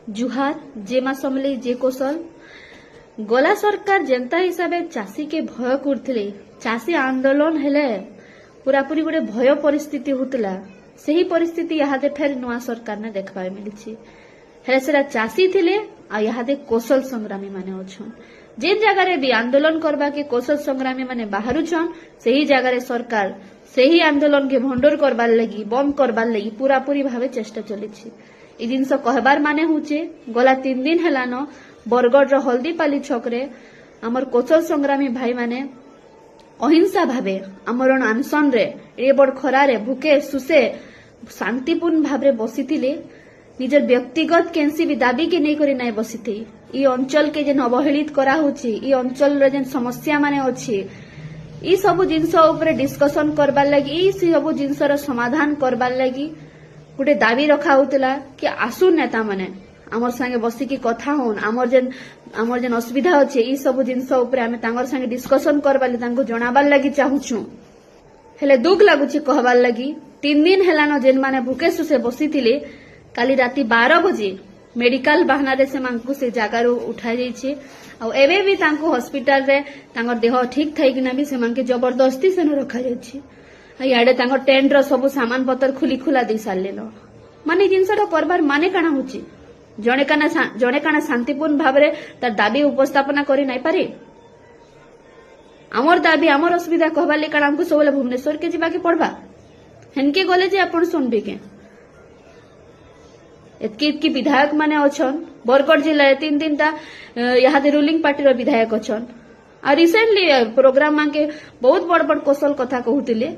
जुहार जे मा समले जे कौशल गला सरकार जनता हिसाब चाषी के भय करथिले चाषी आंदोलन हेले पूरा पूरी गोटे भय परिस्थिति होतला सही परिस्थिति यहाँ फेर नुआ सरकार ने देखबा मिली हेले सेरा चाषी थिले आ यहाँ कौशल संग्रामी माने अछन जेन जगह भी आंदोलन करबा के कौशल संग्रामी माने बाहरुछन सही जगह सरकार सही आंदोलन के भंडोर करबार लगी बंद करबार लगी पूरा पूरी भावे चेष्टा चली ई जिनस कहबार माने हुचे गला 3 दिन हेलान बरगढ़ हल्दीपाली छकरे आमर कौशल संग्रामी भाई माने अहिंसा भावे आमर अनशन रे ए बड़ खरारे भूखे सुसे शांतिपूर्ण भावे बसीथिले निजर व्यक्तिगत केनसी भी दाबी के नहीं करी नाय बसीथी ई अंचल के जेन अवहेलित करा होची ई अंचल रे जेन समस्या माने अछि ई सब जिनस ऊपर डिस्कशन करबार लगी ई सब जिनस रो समाधान करबार लगी गोटे दाबी रखा होतला कि आसु नेता माने आमर संगे बसी की कथा होन आमर जेन असुविधा अछि ई सब जिनस ऊपर आमे तांगर संगे डिस्कशन करबाली तांको जणाबार लगी चाहुछु हेले दुख लागुची कहबार लगी 3 दिन हेलानो जेन माने भूखे सुसे बसीथिले काली राती 12 बजे मेडिकल बहाना रे से मांकु से जगार उठा जाइछे आ एबे भी तांको हॉस्पिटल रे तांगर देह ठीक थाई किना भी से मांके जबरदस्ती से रखा जाइछे याडे तांको टेंट रो सब सामान पत्तर खुली खुला दी सारलेलो माने जिनसटा करबार माने काना होची जणे काना शांतिपूर्ण भाबरे तार दाबी उपस्थापना करि नाइ पारे आमर दाबी आमर असुविधा कहबाले काना हमको सबले भुवनेश्वर के जिबा के पड़बा हेनके गले जे आपण सुनबे के एतकी विधायक माने अछन बरगढ़ जिला 3 टा यहाँ रूलिंग पार्टी रो विधायक अछन आ रिसेंटली प्रोग्राम मांके बहुत बड़ बड़ कौशल कथा कहूतिले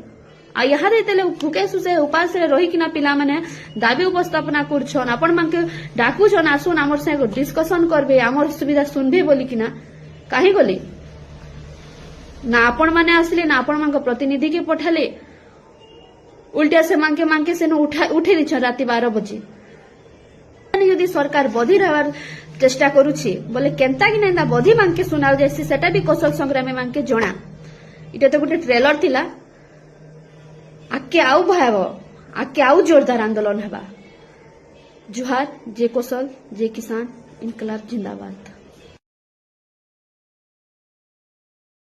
आ यहाँ देते भूखे सुसे उपास रही किना पिला माने दाबी उपस्थापना करछन आपण मांके डाकुछन आसुन हमर से डिस्कशन करबे हमर सुविधा सुनबे बोली किना काहे गले ना आपण माने आसले ना आपण मांके प्रतिनिधि के पठाले उल्टा से मांके से उठे दिछन राती 12 बजे यदि सरकार बधी रहबार चेष्टा करुछि बोले केनता कि ना बधी मांके सुनाल जैसी सेटा भी कौशल संग्रामी मांके जणा इटा तो गोटे ट्रेलर थिला आके आउ भयावह आके आउ जोरदार आंदोलन हेबा जुहार जे कौशल जे किसान इनकलाब जिंदाबाद।